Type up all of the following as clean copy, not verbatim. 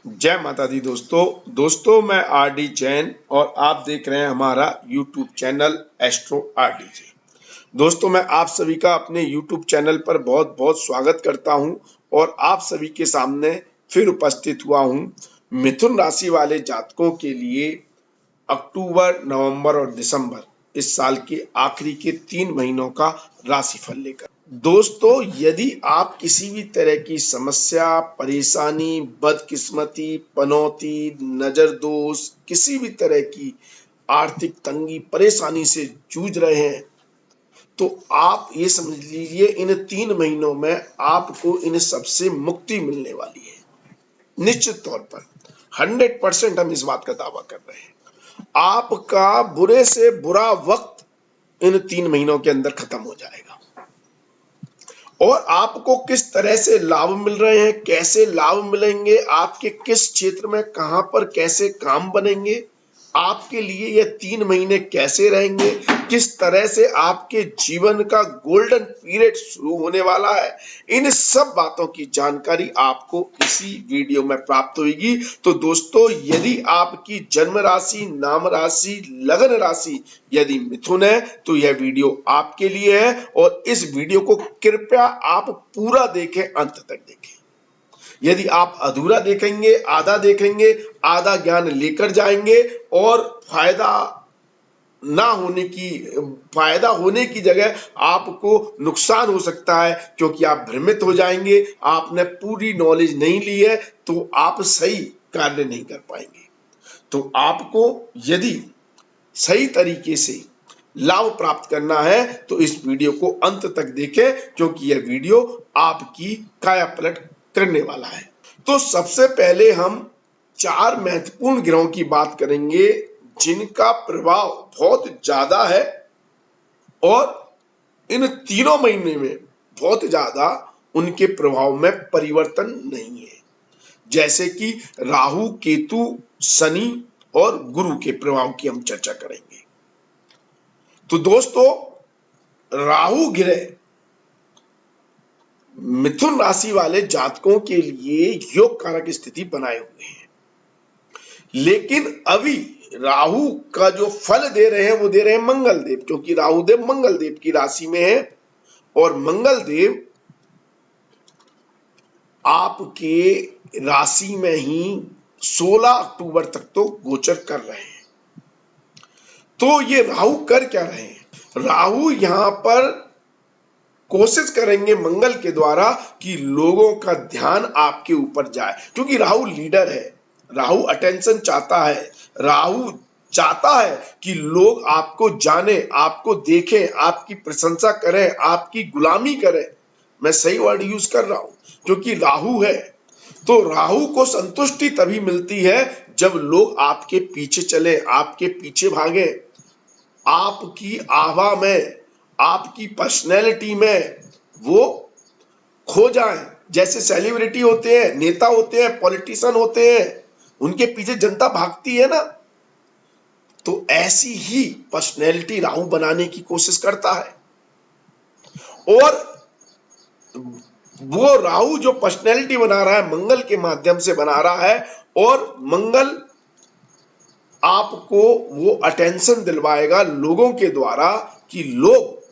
जय माता दी दोस्तों मैं आर डी जैन और आप देख रहे हैं हमारा YouTube channel astro R D G. दोस्तों मैं आप सभी का अपने यूट्यूब चैनल पर बहुत बहुत स्वागत करता हूं और आप सभी के सामने फिर उपस्थित हुआ हूं मिथुन राशि वाले जातकों के लिए अक्टूबर, नवंबर और दिसंबर इस साल के आखिरी के 3 महीनों का राशिफल लेकर। दोस्तों यदि आप किसी भी तरह की समस्या, परेशानी, बदकिस्मती, पनौती, नजर दोष, किसी भी तरह की आर्थिक तंगी, परेशानी से जूझ रहे हैं तो आप ये समझ लीजिए इन 3 महीनों में आपको इन सबसे मुक्ति मिलने वाली है। निश्चित तौर पर 100% हम इस बात का दावा कर रहे हैं। आपका बुरे से बुरा वक्त इन 3 महीनों के अंदर खत्म हो जाएगा और आपको किस तरह से लाभ मिल रहे हैं, कैसे लाभ मिलेंगे, आपके किस क्षेत्र में कहां पर कैसे काम बनेंगे, आपके लिए ये 3 महीने कैसे रहेंगे, किस तरह से आपके जीवन का गोल्डन पीरियड शुरू होने वाला है, इन सब बातों की जानकारी आपको इसी वीडियो में प्राप्त होगी। तो दोस्तों यदि आपकी जन्म राशि, नाम राशि, लगन राशि यदि मिथुन है तो यह वीडियो आपके लिए है और इस वीडियो को कृपया आप पूरा देखें, अंत तक देखें। यदि आप अधूरा देखेंगे, आधा देखेंगे, आधा ज्ञान लेकर जाएंगे और फायदा होने की जगह आपको नुकसान हो सकता है, क्योंकि आप भ्रमित हो जाएंगे। आपने पूरी नॉलेज नहीं ली है तो आप सही कार्य नहीं कर पाएंगे। तो आपको यदि सही तरीके से लाभ प्राप्त करना है तो इस वीडियो को अंत तक देखें, क्योंकि यह वीडियो आपकी काया पलट करने वाला है। तो सबसे पहले हम 4 महत्वपूर्ण ग्रहों की बात करेंगे जिनका प्रभाव बहुत ज्यादा है और इन 3 महीने में बहुत ज्यादा उनके प्रभाव में परिवर्तन नहीं है, जैसे कि राहु, केतु, शनि और गुरु के प्रभाव की हम चर्चा करेंगे। तो दोस्तों राहु ग्रह मिथुन राशि वाले जातकों के लिए योग कारक स्थिति बनाए हुए हैं, लेकिन अभी राहु का जो फल दे रहे हैं वो दे रहे हैं मंगल देव, क्योंकि राहु देव मंगल देव की राशि में है और मंगल देव आपके राशि में ही 16 अक्टूबर तक तो गोचर कर रहे हैं। तो ये राहु कर क्या रहे हैं? राहु यहां पर कोशिश करेंगे मंगल के द्वारा कि लोगों का ध्यान आपके ऊपर जाए, क्योंकि राहु लीडर है, राहु अटेंशन चाहता है, राहु चाहता है कि लोग आपको जाने, आपको देखें, आपकी प्रशंसा करें, आपकी गुलामी करें। मैं सही वर्ड यूज कर रहा हूं क्योंकि राहु है। तो राहु को संतुष्टि तभी मिलती है जब लोग आपके पीछे चले, आपके पीछे भागे, आपकी आभा में, आपकी पर्सनैलिटी में वो खो जाएं। जैसे सेलिब्रिटी होते हैं, नेता होते हैं, पॉलिटिशियन होते हैं, उनके पीछे जनता भागती है ना, तो ऐसी ही पर्सनैलिटी राहु बनाने की कोशिश करता है। और वो राहु जो पर्सनैलिटी बना रहा है मंगल के माध्यम से बना रहा है, और मंगल आपको वो अटेंशन दिलवाएगा लोगों के द्वारा कि लोग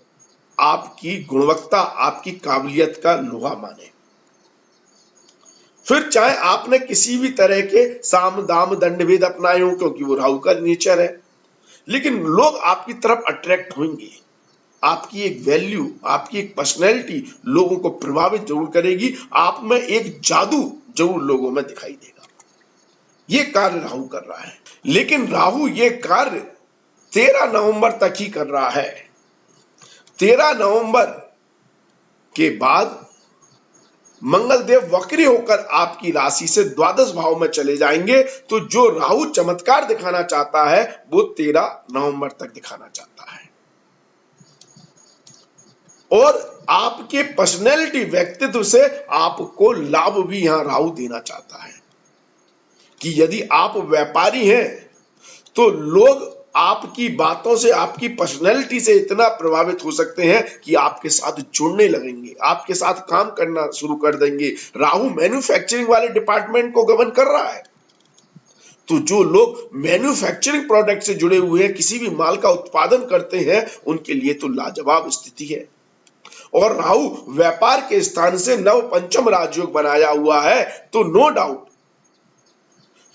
आपकी गुणवत्ता, आपकी काबिलियत का लोहा माने। फिर चाहे आपने किसी भी तरह के साम दाम दंड भेद अपनाए हो, क्योंकि वो राहु का नेचर है, लेकिन लोग आपकी तरफ अट्रैक्ट होंगे। आपकी एक वैल्यू, आपकी एक पर्सनैलिटी लोगों को प्रभावित जरूर करेगी, आप में एक जादू जरूर लोगों में दिखाई देगा। ये कार्य राहु कर रहा है, लेकिन राहु ये कार्य 13 नवंबर तक ही कर रहा है। 13 नवंबर के बाद मंगल देव वक्री होकर आपकी राशि से द्वादश भाव में चले जाएंगे। तो जो राहु चमत्कार दिखाना चाहता है वो 13 नवंबर तक दिखाना चाहता है। और आपके पर्सनैलिटी, व्यक्तित्व से आपको लाभ भी यहां राहु देना चाहता है कि यदि आप व्यापारी हैं तो लोग आपकी बातों से, आपकी पर्सनैलिटी से इतना प्रभावित हो सकते हैं कि आपके साथ जुड़ने लगेंगे, आपके साथ काम करना शुरू कर देंगे। राहु मैन्युफैक्चरिंग वाले डिपार्टमेंट को गवर्न कर रहा है, तो जो लोग मैन्युफैक्चरिंग प्रोडक्ट से जुड़े हुए हैं, किसी भी माल का उत्पादन करते हैं, उनके लिए तो लाजवाब स्थिति है। और राहु व्यापार के स्थान से नव पंचम राजयोग बनाया हुआ है, तो नो डाउट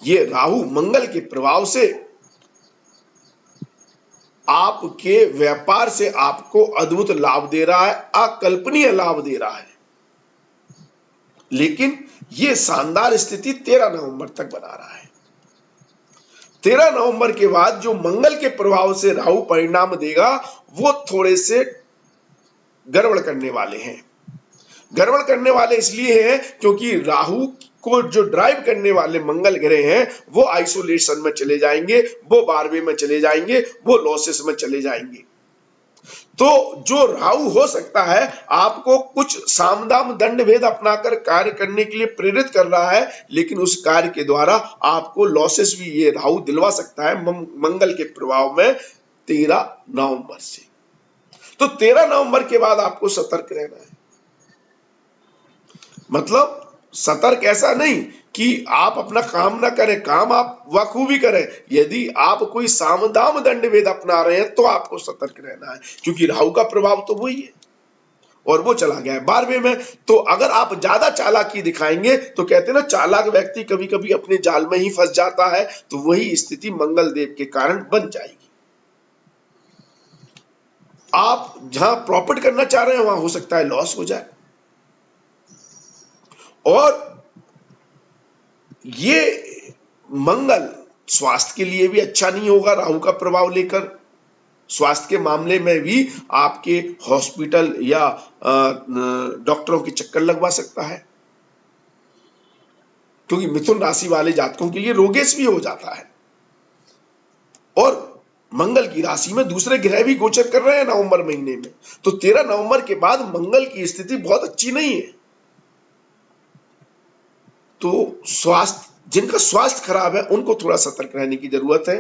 ये राहु मंगल के प्रभाव से आपके व्यापार से आपको अद्भुत लाभ दे रहा है, अकल्पनीय लाभ दे रहा है। लेकिन यह शानदार स्थिति 13 नवंबर तक बना रहा है। 13 नवंबर के बाद जो मंगल के प्रभाव से राहु परिणाम देगा, वो थोड़े से गड़बड़ करने वाले हैं। गड़बड़ करने वाले इसलिए हैं क्योंकि राहु को जो ड्राइव करने वाले मंगल ग्रह हैं, वो आइसोलेशन में चले जाएंगे, वो 12वें में चले जाएंगे, वो लॉसेस में चले जाएंगे। तो जो राहु हो सकता है आपको कुछ सामदाम दंड भेद अपनाकर कार्य करने के लिए प्रेरित कर रहा है, लेकिन उस कार्य के द्वारा आपको लॉसेस भी ये राहु दिलवा सकता है मंगल के प्रभाव में 13 नवंबर से। तो 13 नवंबर के बाद आपको सतर्क रहना है। मतलब सतर्क ऐसा नहीं कि आप अपना काम ना करें, काम आप बखूबी करें। यदि आप कोई सामदाम दंड भेद अपना रहे हैं तो आपको सतर्क रहना है, क्योंकि राहु का प्रभाव तो वही है और वो चला गया है 12वें में। तो अगर आप ज्यादा चालाकी दिखाएंगे तो कहते हैं ना, चालाक व्यक्ति कभी कभी अपने जाल में ही फंस जाता है, तो वही स्थिति मंगल देव के कारण बन जाएगी। आप जहां प्रॉफिट करना चाह रहे हैं वहां हो सकता है लॉस हो जाए। और ये मंगल स्वास्थ्य के लिए भी अच्छा नहीं होगा। राहु का प्रभाव लेकर स्वास्थ्य के मामले में भी आपके हॉस्पिटल या डॉक्टरों के चक्कर लगवा सकता है, क्योंकि मिथुन राशि वाले जातकों के लिए रोगेश भी हो जाता है। और मंगल की राशि में दूसरे ग्रह भी गोचर कर रहे हैं नवंबर महीने में, तो 13 नवंबर के बाद मंगल की स्थिति बहुत अच्छी नहीं है। तो जिनका स्वास्थ्य खराब है उनको थोड़ा सतर्क रहने की जरूरत है।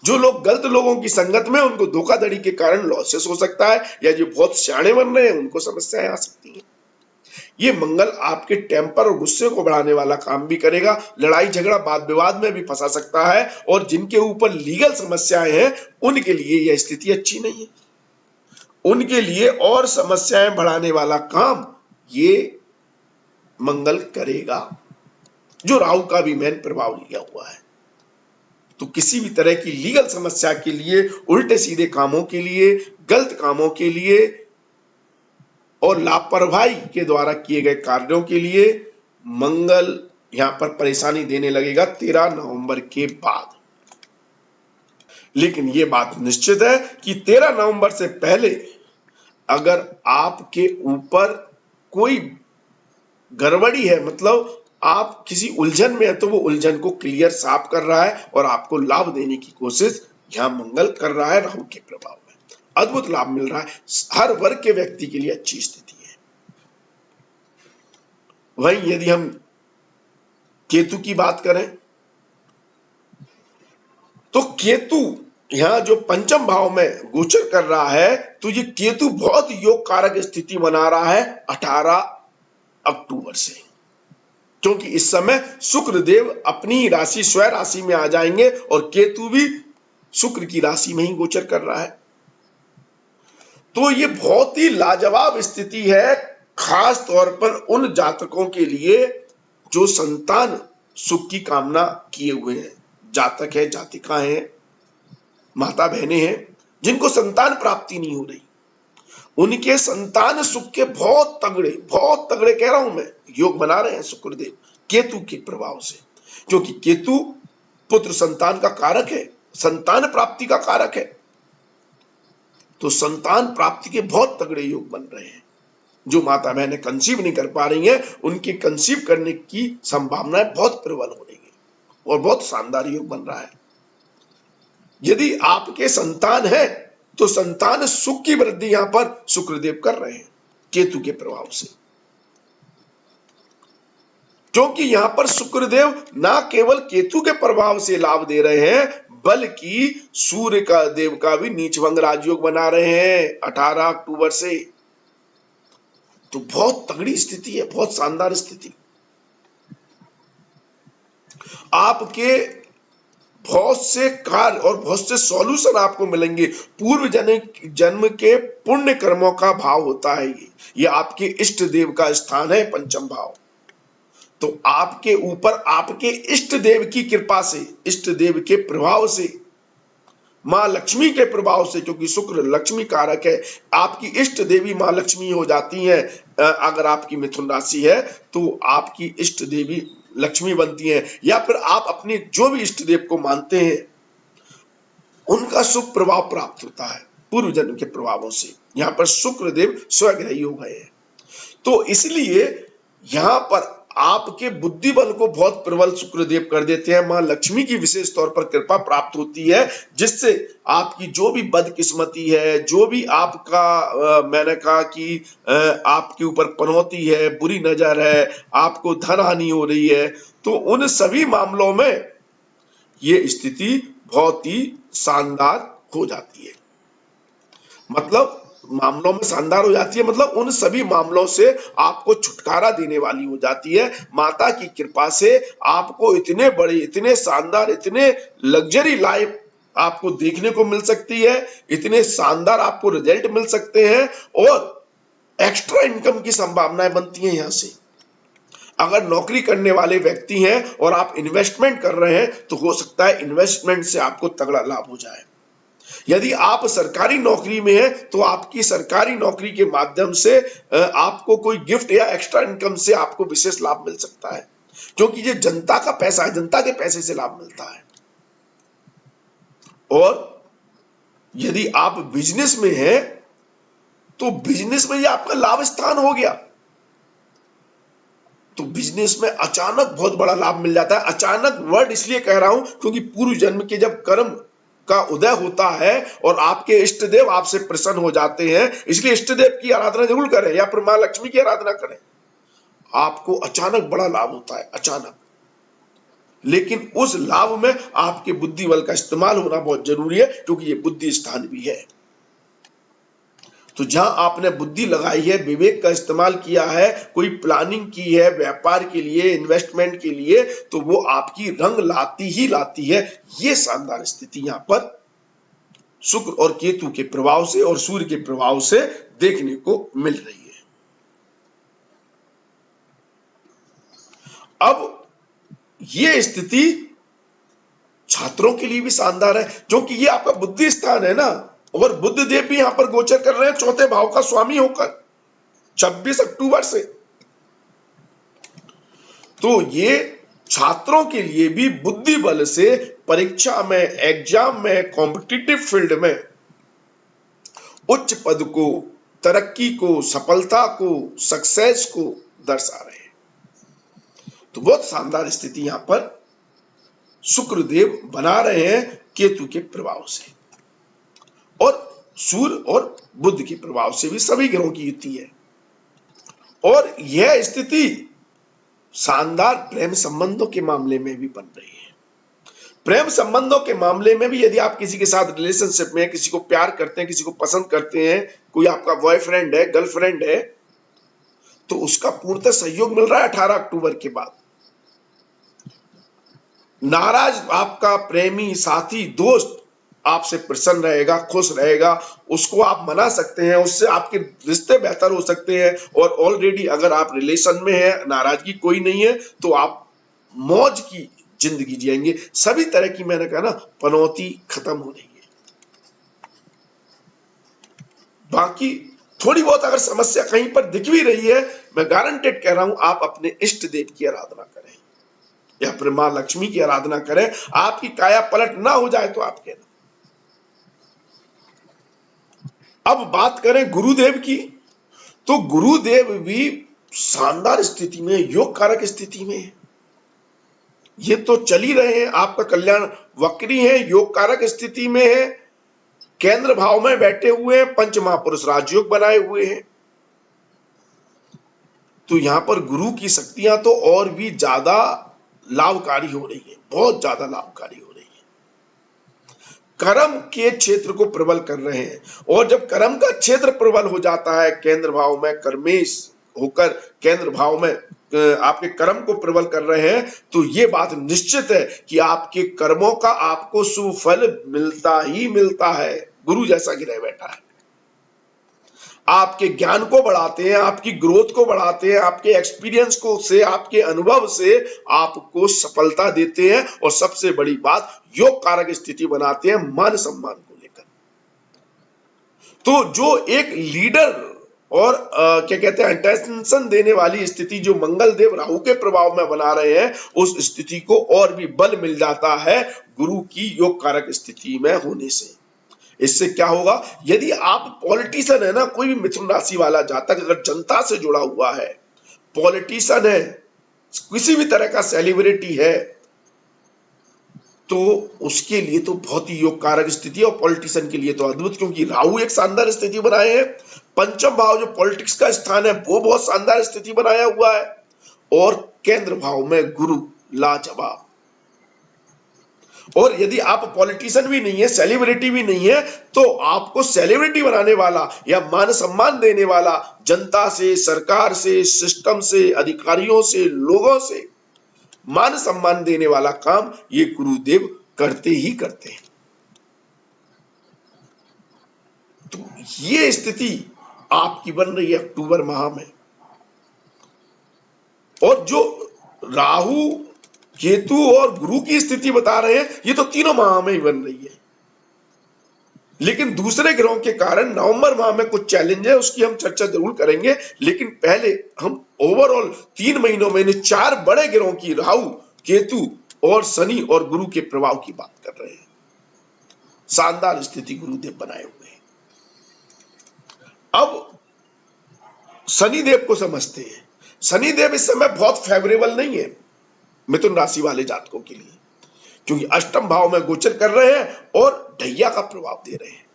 जो लोग गलत लोगों की संगत में, उनको धोखाधड़ी के कारण लॉसेस हो सकता है, या जो बहुत सियाने बन रहे हैं उनको समस्याएं आ सकती हैं। ये मंगल आपके टेम्पर और गुस्से को बढ़ाने वाला काम भी करेगा, लड़ाई झगड़ा वाद विवाद में भी फंसा सकता है। और जिनके ऊपर लीगल समस्याएं हैं उनके लिए यह स्थिति अच्छी नहीं है, उनके लिए और समस्याएं बढ़ाने वाला काम ये मंगल करेगा, जो राहु का भी मैन प्रभाव लिया हुआ है। तो किसी भी तरह की लीगल समस्या के लिए, उल्टे सीधे कामों के लिए, गलत कामों के लिए और लापरवाही के द्वारा किए गए कार्यों के लिए मंगल यहां पर परेशानी देने लगेगा 13 नवंबर के बाद। लेकिन यह बात निश्चित है कि 13 नवंबर से पहले अगर आपके ऊपर कोई गड़बड़ी है, मतलब आप किसी उलझन में है, तो वो उलझन को क्लियर साफ कर रहा है और आपको लाभ देने की कोशिश यहां मंगल कर रहा है। राहु के प्रभाव में अद्भुत लाभ मिल रहा है, हर वर्ग के व्यक्ति के लिए अच्छी स्थिति है। वहीं यदि हम केतु की बात करें तो केतु यहां जो पंचम भाव में गोचर कर रहा है, तो ये केतु बहुत योग कारक स्थिति बना रहा है 18 अक्टूबर से, क्योंकि इस समय शुक्र देव अपनी राशि स्वयं राशि में आ जाएंगे और केतु भी शुक्र की राशि में ही गोचर कर रहा है। तो ये बहुत ही लाजवाब स्थिति है, खास तौर पर उन जातकों के लिए जो संतान सुख की कामना किए हुए हैं, जातक है, जातिका है, माता बहनें हैं, जिनको संतान प्राप्ति नहीं हो रही, उनके संतान सुख के बहुत तगड़े कह रहा हूं मैं, योग बना रहे हैं शुक्रदेव केतु के प्रभाव से, क्योंकि केतु पुत्र संतान का कारक है, संतान प्राप्ति का कारक है। तो संतान प्राप्ति के बहुत तगड़े योग बन रहे हैं। जो माता बहनें कंसीव नहीं कर पा रही हैं, उनके कंसीव करने की संभावनाएं बहुत प्रबल हो रही है और बहुत शानदार योग बन रहा है। यदि आपके संतान है तो संतान सुख की वृद्धि यहां पर शुक्रदेव कर रहे हैं केतु के प्रभाव से, क्योंकि यहां पर शुक्रदेव ना केवल केतु के प्रभाव से लाभ दे रहे हैं, बल्कि सूर्य का देव का भी नीचभंग राजयोग बना रहे हैं 18 अक्टूबर से। तो बहुत तगड़ी स्थिति है, बहुत शानदार स्थिति। आपके बहुत से कार्य और बहुत से सॉल्यूशन आपको मिलेंगे। पूर्व जन्म के पुण्य कर्मों का भाव होता है ये आपके इष्ट देव का स्थान है, पंचम भाव। तो आपके ऊपर आपके इष्ट देव की कृपा से, इष्ट देव के प्रभाव से, मां लक्ष्मी के प्रभाव से, क्योंकि शुक्र लक्ष्मी कारक है, आपकी इष्ट देवी मां लक्ष्मी हो जाती है। अगर आपकी मिथुन राशि है तो आपकी इष्ट देवी लक्ष्मी बनती है, या फिर आप अपने जो भी इष्ट देव को मानते हैं उनका शुभ प्रभाव प्राप्त होता है पूर्व जन्म के प्रभावों से। यहां पर शुक्र देव स्वग्रही हो गए हैं। तो इसलिए यहां पर आपके बुद्धि बल को बहुत प्रबल शुक्रदेव कर देते हैं। मां लक्ष्मी की विशेष तौर पर कृपा प्राप्त होती है, जिससे आपकी जो भी बदकिस्मती है, जो भी आपका मैंने कहा कि आपके ऊपर पनौती है, बुरी नजर है, आपको धन हानि हो रही है, तो उन सभी मामलों में ये स्थिति बहुत ही शानदार हो जाती है। मतलब मामलों में शानदार हो जाती है, मतलब उन सभी मामलों से आपको छुटकारा देने वाली हो जाती है। माता की कृपा से आपको इतने बड़े, इतने शानदार, इतने लग्जरी लाइफ आपको देखने को मिल सकती है, इतने शानदार आपको रिजल्ट मिल सकते हैं, और एक्स्ट्रा इनकम की संभावनाएं बनती हैं यहां से। अगर नौकरी करने वाले व्यक्ति हैं और आप इन्वेस्टमेंट कर रहे हैं तो हो सकता है इन्वेस्टमेंट से आपको तगड़ा लाभ हो जाए। यदि आप सरकारी नौकरी में हैं तो आपकी सरकारी नौकरी के माध्यम से आपको कोई गिफ्ट या एक्स्ट्रा इनकम से आपको विशेष लाभ मिल सकता है, क्योंकि ये जनता का पैसा है, जनता के पैसे से लाभ मिलता है। और यदि आप बिजनेस में हैं तो बिजनेस में ये आपका लाभ स्थान हो गया, तो बिजनेस में अचानक बहुत बड़ा लाभ मिल जाता है। अचानक वर्ड इसलिए कह रहा हूं क्योंकि पूर्व जन्म के जब कर्म का उदय होता है और आपके इष्ट देव आपसे प्रसन्न हो जाते हैं, इसलिए इष्ट देव की आराधना जरूर करें या फिर मां लक्ष्मी की आराधना करें। आपको अचानक बड़ा लाभ होता है, अचानक। लेकिन उस लाभ में आपके बुद्धि बल का इस्तेमाल होना बहुत जरूरी है, क्योंकि ये बुद्धि स्थान भी है। तो जहां आपने बुद्धि लगाई है, विवेक का इस्तेमाल किया है, कोई प्लानिंग की है व्यापार के लिए, इन्वेस्टमेंट के लिए, तो वो आपकी रंग लाती ही लाती है। ये शानदार स्थिति यहां पर शुक्र और केतु के प्रभाव से और सूर्य के प्रभाव से देखने को मिल रही है। अब ये स्थिति छात्रों के लिए भी शानदार है, क्योंकि ये आपका बुद्धि स्थान है ना, और बुध देव भी यहां पर गोचर कर रहे हैं चौथे भाव का स्वामी होकर 26 अक्टूबर से। तो ये छात्रों के लिए भी बुद्धि बल से परीक्षा में, एग्जाम में, कॉम्पिटिटिव फील्ड में उच्च पद को, तरक्की को, सफलता को, सक्सेस को दर्शा रहे हैं। तो बहुत शानदार स्थिति यहां पर शुक्रदेव बना रहे हैं केतु के प्रभाव से, और सूर्य और बुध के प्रभाव से भी सभी ग्रहों की युति है। और यह स्थिति शानदार प्रेम संबंधों के मामले में भी बन रही है। प्रेम संबंधों के मामले में भी यदि आप किसी के साथ रिलेशनशिप में, किसी को प्यार करते हैं, किसी को पसंद करते हैं, कोई आपका बॉयफ्रेंड है, गर्लफ्रेंड है, तो उसका पूर्णतः सहयोग मिल रहा है 18 अक्टूबर के बाद। नाराज आपका प्रेमी, साथी, दोस्त आपसे प्रसन्न रहेगा, खुश रहेगा, उसको आप मना सकते हैं, उससे आपके रिश्ते बेहतर हो सकते हैं। और ऑलरेडी अगर आप रिलेशन में हैं, नाराजगी कोई नहीं है, तो आप मौज की जिंदगी जिएंगे। सभी तरह की, मैंने कहा ना, पनौती खत्म हो रही है। बाकी थोड़ी बहुत अगर समस्या कहीं पर दिख भी रही है, मैं गारंटेड कह रहा हूं, आप अपने इष्ट देव की आराधना करें या फिर मां लक्ष्मी की आराधना करें। आपकी काया पलट ना हो जाए तो आप कहना। अब बात करें गुरुदेव की, तो गुरुदेव भी शानदार स्थिति में, योग कारक स्थिति में है। ये तो चल ही रहे हैं, आपका कल्याण वक्री है, योग कारक स्थिति में है, केंद्र भाव में बैठे हुए हैं, पंच महापुरुष राजयोग बनाए हुए हैं। तो यहां पर गुरु की शक्तियां तो और भी ज्यादा लाभकारी हो रही है, बहुत ज्यादा लाभकारी हो रही है। कर्म के क्षेत्र को प्रबल कर रहे हैं। और जब कर्म का क्षेत्र प्रबल हो जाता है केंद्र भाव में कर्मेश होकर केंद्र भाव में आपके कर्म को प्रबल कर रहे हैं, तो ये बात निश्चित है कि आपके कर्मों का आपको शुभ फल मिलता ही मिलता है। गुरु जैसा गिरह बैठा है, आपके ज्ञान को बढ़ाते हैं, आपकी ग्रोथ को बढ़ाते हैं, आपके एक्सपीरियंस को से, आपके अनुभव से आपको सफलता देते हैं। और सबसे बड़ी बात, योग कारक स्थिति बनाते हैं मान सम्मान को लेकर। तो जो एक लीडर और क्या कहते हैं अटेंशन देने वाली स्थिति जो मंगल देव राहु के प्रभाव में बना रहे हैं, उस स्थिति को और भी बल मिल जाता है गुरु की योग कारक स्थिति में होने से। इससे क्या होगा, यदि आप पॉलिटिशियन है ना, कोई भी मिथुन राशि वाला जातक अगर जनता से जुड़ा हुआ है, पॉलिटिशियन है, किसी भी तरह का सेलिब्रिटी है, तो उसके लिए तो बहुत ही योग कारक स्थिति है। और पॉलिटिशियन के लिए तो अद्भुत, क्योंकि राहु एक शानदार स्थिति बनाए हैं, पंचम भाव जो पॉलिटिक्स का स्थान है वो बहुत शानदार स्थिति बनाया हुआ है, और केंद्र भाव में गुरु लाजवाब। और यदि आप पॉलिटिशियन भी नहीं है, सेलिब्रिटी भी नहीं है, तो आपको सेलिब्रिटी बनाने वाला या मान सम्मान देने वाला जनता से, सरकार से, सिस्टम से, अधिकारियों से, लोगों से मान सम्मान देने वाला काम ये गुरुदेव करते ही करते हैं। तो ये स्थिति आपकी बन रही है अक्टूबर माह में। और जो राहु, केतु और गुरु की स्थिति बता रहे हैं, ये तो तीनों माह में ही बन रही है। लेकिन दूसरे ग्रहों के कारण नवंबर माह में कुछ चैलेंज है, उसकी हम चर्चा जरूर करेंगे। लेकिन पहले हम ओवरऑल 3 महीनों में इन 4 बड़े ग्रहों की, राहु, केतु और शनि और गुरु के प्रभाव की बात कर रहे हैं। शानदार स्थिति गुरुदेव बनाए हुए हैं। अब शनिदेव को समझते हैं। शनिदेव इस समय बहुत फेवरेबल नहीं है मिथुन राशि वाले जातकों के लिए, क्योंकि अष्टम भाव में गोचर कर रहे हैं और ढैया का प्रभाव दे रहे हैं।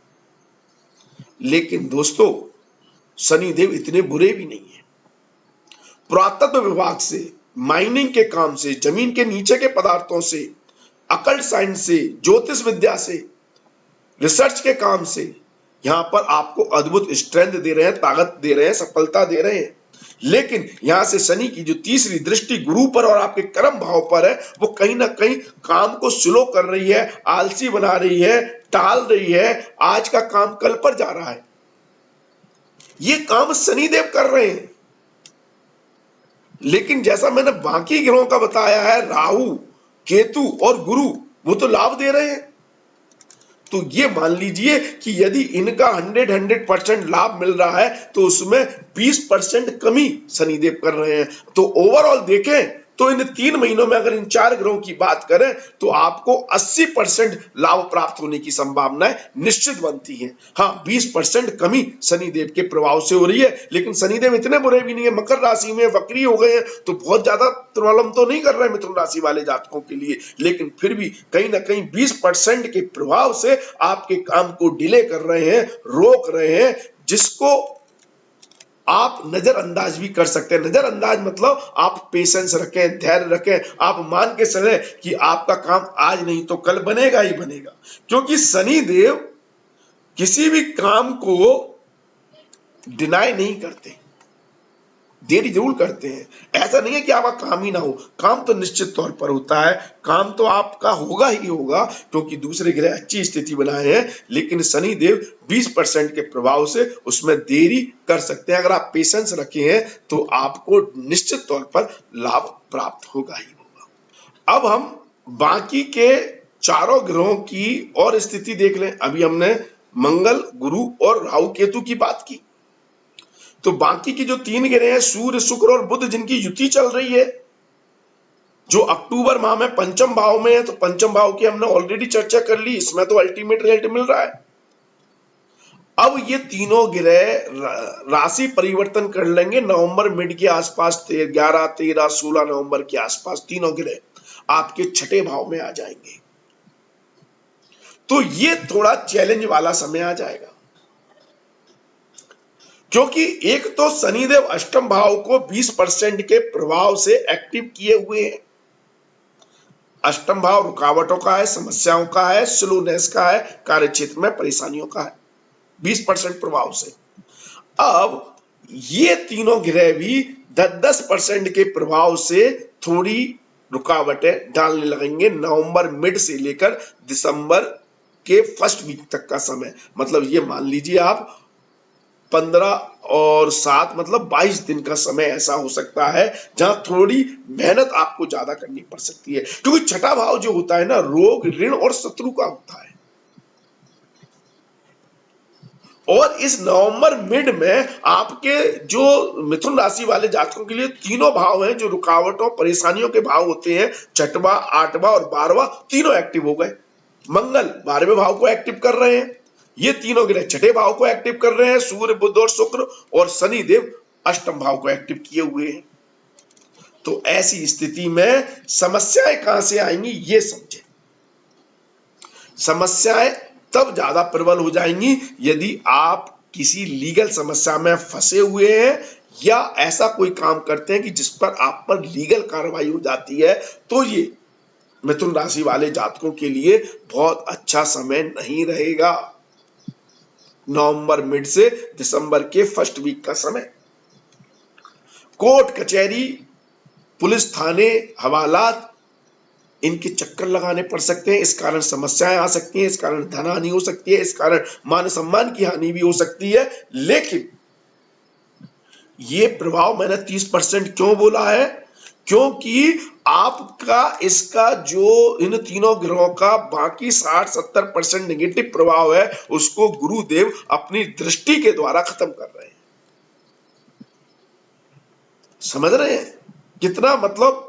लेकिन दोस्तों, शनिदेव इतने बुरे भी नहीं है। पुरातत्व विभाग से, माइनिंग के काम से, जमीन के नीचे के पदार्थों से, अकल्ट साइंस से, ज्योतिष विद्या से, रिसर्च के काम से यहां पर आपको अद्भुत स्ट्रेंथ दे रहे हैं, ताकत दे रहे हैं, सफलता दे रहे हैं। लेकिन यहां से शनि की जो तीसरी दृष्टि गुरु पर और आपके कर्म भाव पर है, वो कहीं ना कहीं काम को स्लो कर रही है, आलसी बना रही है, टाल रही है। आज का काम कल पर जा रहा है। ये काम शनिदेव कर रहे हैं। लेकिन जैसा मैंने बाकी ग्रहों का बताया है, राहु, केतु और गुरु, वो तो लाभ दे रहे हैं। तो ये मान लीजिए कि यदि इनका 100% लाभ मिल रहा है, तो उसमें 20% कमी शनिदेव कर रहे हैं। तो ओवरऑल देखें तो इन 3 महीनों में अगर इन 4 ग्रहों की बात करें, तो आपको 80% लाभ प्राप्त होने की संभावनाएं निश्चित बनती है। हाँ, 20% कमी शनिदेव के प्रभाव से हो रही है, लेकिन शनिदेव इतने बुरे भी नहीं है। मकर राशि में वक्री हो गए हैं, तो बहुत ज्यादा प्रॉब्लम तो नहीं कर रहे मिथुन राशि वाले जातकों के लिए, लेकिन फिर भी कहीं ना कहीं 20% के प्रभाव से आपके काम को डिले कर रहे हैं, रोक रहे हैं, जिसको आप नजरअंदाज भी कर सकते हैं। नजरअंदाज मतलब आप पेशेंस रखें, धैर्य रखें, आप मान के चलें कि आपका काम आज नहीं तो कल बनेगा ही बनेगा। क्योंकि शनि देव किसी भी काम को डिनाई नहीं करते, देरी जरूर करते हैं। ऐसा नहीं है कि आपका काम ही ना हो, काम तो निश्चित तौर पर होता है, काम तो आपका होगा ही होगा, क्योंकि दूसरे ग्रह अच्छी स्थिति बनाए हैं। लेकिन शनि देव 20% के प्रभाव से उसमें देरी कर सकते हैं। अगर आप पेशेंस रखे हैं तो आपको निश्चित तौर पर लाभ प्राप्त होगा ही होगा। अब हम बाकी के चारों ग्रहों की और स्थिति देख लें। अभी हमने मंगल, गुरु और राहु केतु की बात की, तो बाकी की जो 3 ग्रह हैं, सूर्य, शुक्र और बुध, जिनकी युति चल रही है, जो अक्टूबर माह में पंचम भाव में है, तो पंचम भाव की हमने ऑलरेडी चर्चा कर ली, इसमें तो अल्टीमेट रिजल्ट मिल रहा है। अब ये तीनों ग्रह राशि परिवर्तन कर लेंगे नवंबर मिड के आसपास, 11, 13, 16 नवंबर के आसपास तीनों ग्रह आपके छठे भाव में आ जाएंगे। तो ये थोड़ा चैलेंज वाला समय आ जाएगा, क्योंकि एक तो शनिदेव अष्टम भाव को 20% के प्रभाव से एक्टिव किए हुए हैं। अष्टम भाव रुकावटों का है, समस्याओं का है, स्लोनेस का है, कार्य क्षेत्र में परेशानियों का है 20% प्रभाव से। अब ये तीनों ग्रह भी 10-10% के प्रभाव से थोड़ी रुकावटें डालने लगेंगे नवंबर मिड से लेकर दिसंबर के फर्स्ट वीक तक का समय। मतलब ये मान लीजिए आप 15 और 7 मतलब 22 दिन का समय ऐसा हो सकता है जहां थोड़ी मेहनत आपको ज्यादा करनी पड़ सकती है, क्योंकि छठा भाव जो होता है ना, रोग, ऋण और शत्रु का होता है। और इस नवंबर मिड में आपके जो मिथुन राशि वाले जातकों के लिए तीनों भाव हैं जो रुकावटों परेशानियों के भाव होते हैं, छठवां, आठवां और 12वां, तीनों एक्टिव हो गए। मंगल 12वें भाव को एक्टिव कर रहे हैं, ये तीनों ग्रह छठे भाव को एक्टिव कर रहे हैं, सूर्य, बुध और शुक्र, और शनि देव अष्टम भाव को एक्टिव किए हुए हैं। तो ऐसी स्थिति में समस्याएं कहां से आएंगी ये समझे। समस्याएं तब ज्यादा प्रबल हो जाएंगी यदि आप किसी लीगल समस्या में फंसे हुए हैं या ऐसा कोई काम करते हैं कि जिस पर आप पर लीगल कार्रवाई हो जाती है, तो ये मिथुन राशि वाले जातकों के लिए बहुत अच्छा समय नहीं रहेगा। नवंबर मिड से दिसंबर के फर्स्ट वीक का समय कोर्ट कचहरी, पुलिस थाने, हवालात, इनके चक्कर लगाने पड़ सकते हैं। इस कारण समस्याएं आ सकती हैं, इस कारण धन हानि हो सकती है, इस कारण मान सम्मान की हानि भी हो सकती है। लेकिन ये प्रभाव मैंने 30% क्यों बोला है, क्योंकि आपका इसका जो इन तीनों ग्रहों का बाकी 60-70% नेगेटिव प्रभाव है उसको गुरुदेव अपनी दृष्टि के द्वारा खत्म कर रहे हैं। समझ रहे हैं कितना, मतलब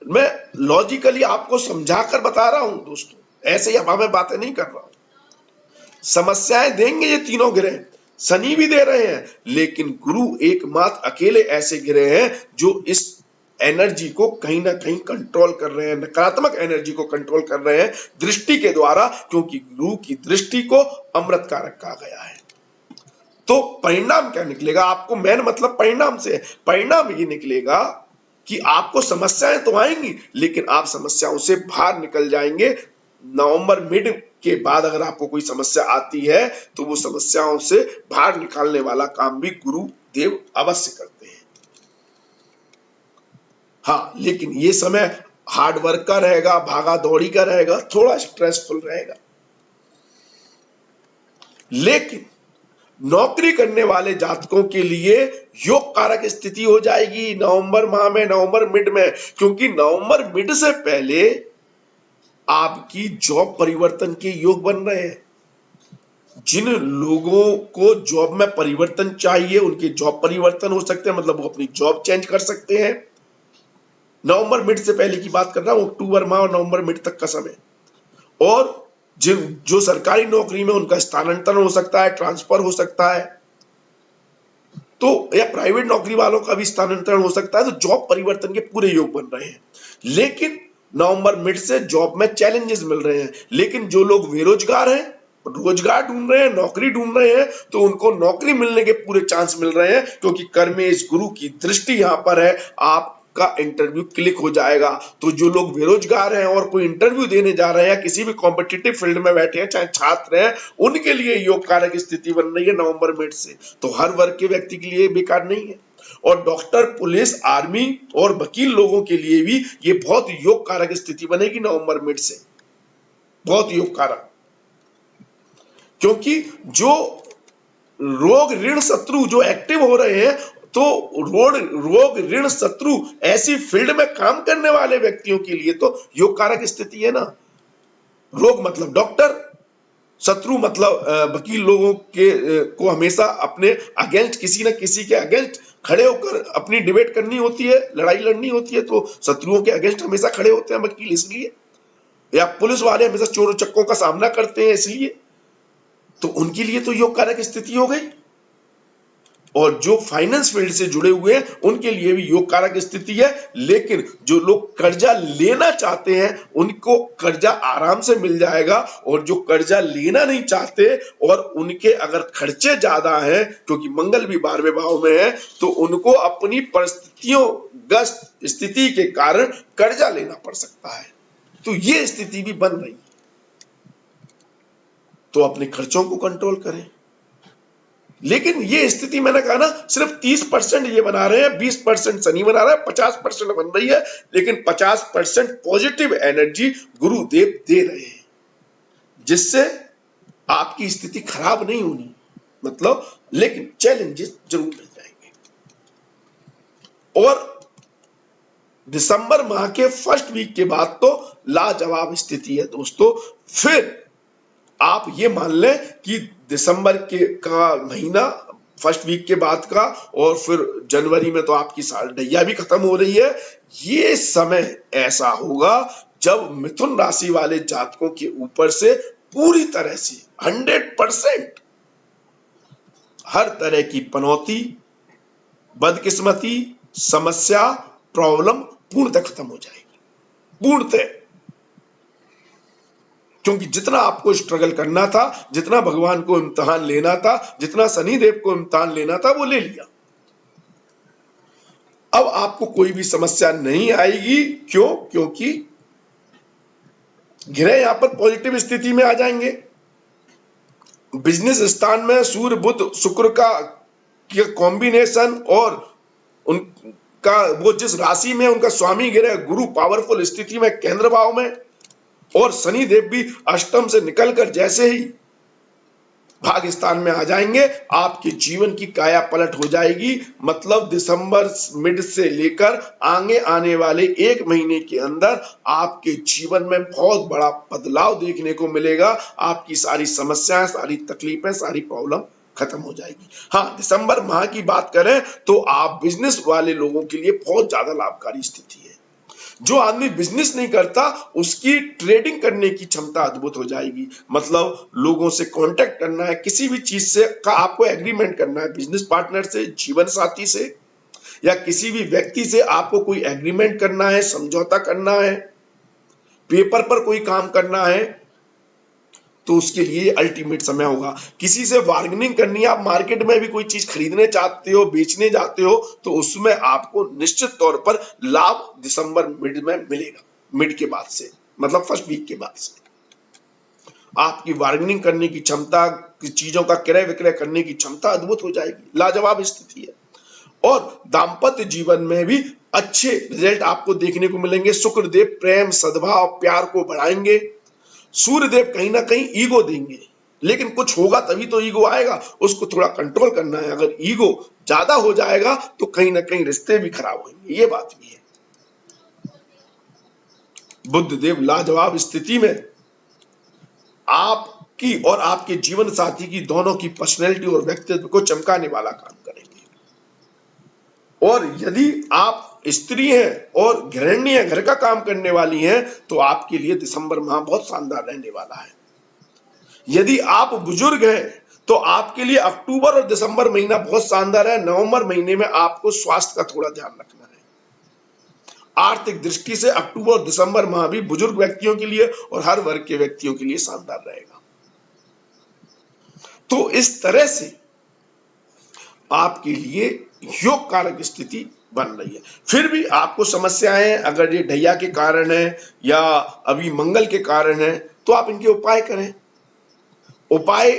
मैं लॉजिकली आपको समझाकर बता रहा हूं दोस्तों, ऐसे ही हवा में बातें नहीं कर रहा हूं। समस्याएं देंगे ये तीनों ग्रह, शनि भी दे रहे हैं, लेकिन गुरु एकमात्र अकेले ऐसे ग्रह हैं जो इस एनर्जी को कहीं ना कहीं कंट्रोल कर रहे हैं, नकारात्मक एनर्जी को कंट्रोल कर रहे हैं दृष्टि के द्वारा, क्योंकि गुरु की दृष्टि को अमृत कारक कहा गया है। तो परिणाम क्या निकलेगा, आपको मेन मतलब परिणाम से, परिणाम ये निकलेगा कि आपको समस्याएं तो आएंगी लेकिन आप समस्याओं से बाहर निकल जाएंगे। नवंबर मिड के बाद अगर आपको कोई समस्या आती है तो वो समस्याओं से बाहर निकालने वाला काम भी गुरुदेव अवश्य करते हैं। हाँ, लेकिन ये समय हार्ड वर्क का रहेगा, भागा दौड़ी का रहेगा, थोड़ा स्ट्रेसफुल रहेगा। लेकिन नौकरी करने वाले जातकों के लिए योग कारक स्थिति हो जाएगी नवंबर माह में, नवंबर मिड में, क्योंकि नवंबर मिड से पहले आपकी जॉब परिवर्तन के योग बन रहे हैं। जिन लोगों को जॉब में परिवर्तन चाहिए उनके जॉब परिवर्तन हो सकते हैं, मतलब वो अपनी जॉब चेंज कर सकते हैं। नवंबर मिड से पहले की बात कर रहा हूं, अक्टूबर माह और नवंबर मिड तक का समय। और जो सरकारी नौकरी में उनका स्थानांतरण हो सकता है, ट्रांसफर हो सकता है, तो या प्राइवेट नौकरी वालों का भी स्थानांतरण हो सकता है। तो जॉब परिवर्तन के पूरे योग बन रहे हैं। लेकिन नवंबर मिड से जॉब में चैलेंजेस मिल रहे हैं। लेकिन जो लोग बेरोजगार हैं, रोजगार ढूंढ रहे हैं, नौकरी ढूंढ रहे हैं, तो उनको नौकरी मिलने के पूरे चांस मिल रहे हैं, क्योंकि कर्मेश गुरु की दृष्टि यहां पर है। आपका इंटरव्यू क्लिक हो जाएगा। तो जो लोग बेरोजगार हैं और कोई इंटरव्यू देने जा रहे हैं, किसी भी कॉम्पिटिटिव फील्ड में बैठे हैं, चाहे छात्र हैं, उनके लिए योग कारक स्थिति बन रही है नवंबर मिड से। तो हर वर्ग के व्यक्ति के लिए बेकार नहीं है। और डॉक्टर, पुलिस, आर्मी और वकील लोगों के लिए भी ये बहुत योग कारक स्थिति बनेगी नवंबर मिड से, बहुत योग कारक। क्योंकि जो रोग, ऋण, शत्रु जो एक्टिव हो रहे हैं, तो रोग, ऋण, शत्रु ऐसी फील्ड में काम करने वाले व्यक्तियों के लिए तो योग कारक स्थिति है ना। रोग मतलब डॉक्टर, शत्रु मतलब वकील लोगों के को हमेशा अपने अगेंस्ट, किसी न किसी के अगेंस्ट खड़े होकर अपनी डिबेट करनी होती है, लड़ाई लड़नी होती है। तो शत्रुओं के अगेंस्ट हमेशा खड़े होते हैं वकील, इसलिए। या पुलिस वाले हमेशा चोर चक्कों का सामना करते हैं, इसलिए। तो उनके लिए तो योग कारक स्थिति हो गई। और जो फाइनेंस फील्ड से जुड़े हुए हैं उनके लिए भी योग कारक स्थिति है। लेकिन जो लोग कर्जा लेना चाहते हैं उनको कर्जा आराम से मिल जाएगा, और जो कर्जा लेना नहीं चाहते और उनके अगर खर्चे ज्यादा हैं, क्योंकि मंगल भी 12वें भाव में है, तो उनको अपनी परिस्थितियों ग्रस्त स्थिति के कारण कर्जा लेना पड़ सकता है। तो ये स्थिति भी बन रही है। तो अपने खर्चों को कंट्रोल करें। लेकिन ये स्थिति मैंने कहा ना, सिर्फ 30% ये बना रहे हैं, 20% शनि बना रहा है, 50% बन रही है, लेकिन 50% पॉजिटिव एनर्जी गुरुदेव दे रहे हैं, जिससे आपकी स्थिति खराब नहीं होनी, मतलब, लेकिन चैलेंजेस जरूर मिल जाएंगे। और दिसंबर माह के फर्स्ट वीक के बाद तो लाजवाब स्थिति है दोस्तों। फिर आप ये मान लें कि दिसंबर के का महीना फर्स्ट वीक के बाद का, और फिर जनवरी में तो आपकी साल ढैया भी खत्म हो रही है। ये समय ऐसा होगा जब मिथुन राशि वाले जातकों के ऊपर से पूरी तरह से 100% हर तरह की पनौती, बदकिस्मती, समस्या, प्रॉब्लम पूर्णतः खत्म हो जाएगी, पूर्णतः। क्योंकि जितना आपको स्ट्रगल करना था, जितना भगवान को इम्तिहान लेना था, जितना शनिदेव को इम्तिहान लेना था, वो ले लिया। अब आपको कोई भी समस्या नहीं आएगी। क्यों? क्योंकि ग्रह यहां पर पॉजिटिव स्थिति में आ जाएंगे। बिजनेस स्थान में सूर्य बुध शुक्र का कॉम्बिनेशन, और उनका वो जिस राशि में उनका स्वामी ग्रह गुरु पावरफुल स्थिति में केंद्र भाव में, और शनि देव भी अष्टम से निकलकर जैसे ही भाग्यस्थान में आ जाएंगे, आपके जीवन की काया पलट हो जाएगी। मतलब दिसंबर मिड से लेकर आगे आने वाले 1 महीने के अंदर आपके जीवन में बहुत बड़ा बदलाव देखने को मिलेगा। आपकी सारी समस्याएं, सारी तकलीफें, सारी प्रॉब्लम खत्म हो जाएगी। हाँ, दिसंबर माह की बात करें तो आप बिजनेस वाले लोगों के लिए बहुत ज्यादा लाभकारी स्थिति है। जो आदमी बिजनेस नहीं करता, उसकी ट्रेडिंग करने की क्षमता अद्भुत हो जाएगी। मतलब लोगों से कांटेक्ट करना है, किसी भी चीज से का आपको एग्रीमेंट करना है, बिजनेस पार्टनर से, जीवन साथी से, या किसी भी व्यक्ति से आपको कोई एग्रीमेंट करना है, समझौता करना है, पेपर पर कोई काम करना है, तो उसके लिए अल्टीमेट समय होगा। किसी से बार्गेनिंग करनी है, आप मार्केट में भी कोई चीज खरीदने चाहते हो, बेचने जाते हो, तो उसमें आपको निश्चित तौर पर लाभ दिसंबर मिड में मिलेगा। मिड के बाद से, मतलब फर्स्ट वीक के बाद से आपकी बार्गेनिंग करने की क्षमता, चीजों का क्रय विक्रय करने की क्षमता अद्भुत हो जाएगी। लाजवाब स्थिति है। और दाम्पत्य जीवन में भी अच्छे रिजल्ट आपको देखने को मिलेंगे। शुक्रदेव प्रेम, सद्भाव, प्यार को बढ़ाएंगे। सूर्यदेव कहीं ना कहीं ईगो देंगे, लेकिन कुछ होगा तभी तो ईगो आएगा, उसको थोड़ा कंट्रोल करना है। अगर ईगो ज्यादा हो जाएगा तो कहीं ना कहीं रिश्ते भी खराब होंगे, ये बात भी है। बुध देव लाजवाब स्थिति में आपकी और आपके जीवन साथी की दोनों की पर्सनैलिटी और व्यक्तित्व को चमकाने वाला काम करेंगे। और यदि आप स्त्री हैं और गृहिणी है, घर का काम करने वाली हैं, तो आपके लिए दिसंबर माह बहुत शानदार रहने वाला है। यदि आप बुजुर्ग हैं तो आपके लिए अक्टूबर और दिसंबर महीना बहुत शानदार है। नवंबर महीने में आपको स्वास्थ्य का थोड़ा ध्यान रखना है। आर्थिक दृष्टि से अक्टूबर और दिसंबर माह भी बुजुर्ग व्यक्तियों के लिए और हर वर्ग के व्यक्तियों के लिए शानदार रहेगा। तो इस तरह से आपके लिए योग कारक स्थिति बन रही है। फिर भी आपको समस्याएं, अगर ये ढैया के कारण है या अभी मंगल के कारण है, तो आप इनके उपाय करें। उपाय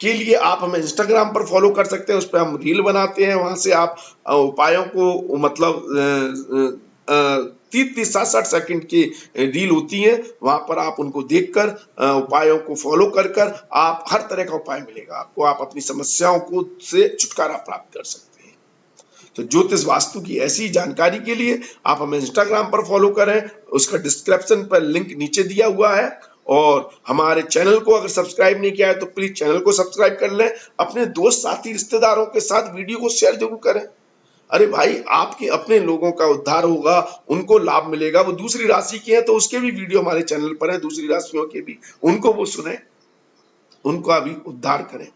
के लिए आप हमें इंस्टाग्राम पर फॉलो कर सकते हैं, उस पर हम रील बनाते हैं। वहां से आप उपायों को, मतलब 30-60 सेकंड की रील होती है, वहां पर आप उनको देखकर उपायों को फॉलो कर कर आप हर तरह का उपाय मिलेगा आपको। आप अपनी समस्याओं को से छुटकारा प्राप्त कर सकते हैं। तो ज्योतिष वास्तु की ऐसी जानकारी के लिए आप हमें इंस्टाग्राम पर फॉलो करें, उसका डिस्क्रिप्शन पर लिंक नीचे दिया हुआ है। और हमारे चैनल को अगर सब्सक्राइब नहीं किया है तो प्लीज चैनल को सब्सक्राइब कर लें। अपने दोस्त, साथी, रिश्तेदारों के साथ वीडियो को शेयर जरूर करें। अरे भाई, आपके अपने लोगों का उद्धार होगा, उनको लाभ मिलेगा। वो दूसरी राशि के हैं तो उसके भी वीडियो हमारे चैनल पर है, दूसरी राशियों के भी, उनको वो सुने, उनका भी उद्धार करें।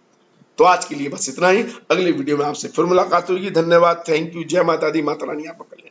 तो आज के लिए बस इतना ही। अगले वीडियो में आपसे फिर मुलाकात होगी। धन्यवाद, थैंक यू, जय माता दी, माता रानी आपका कल्याण।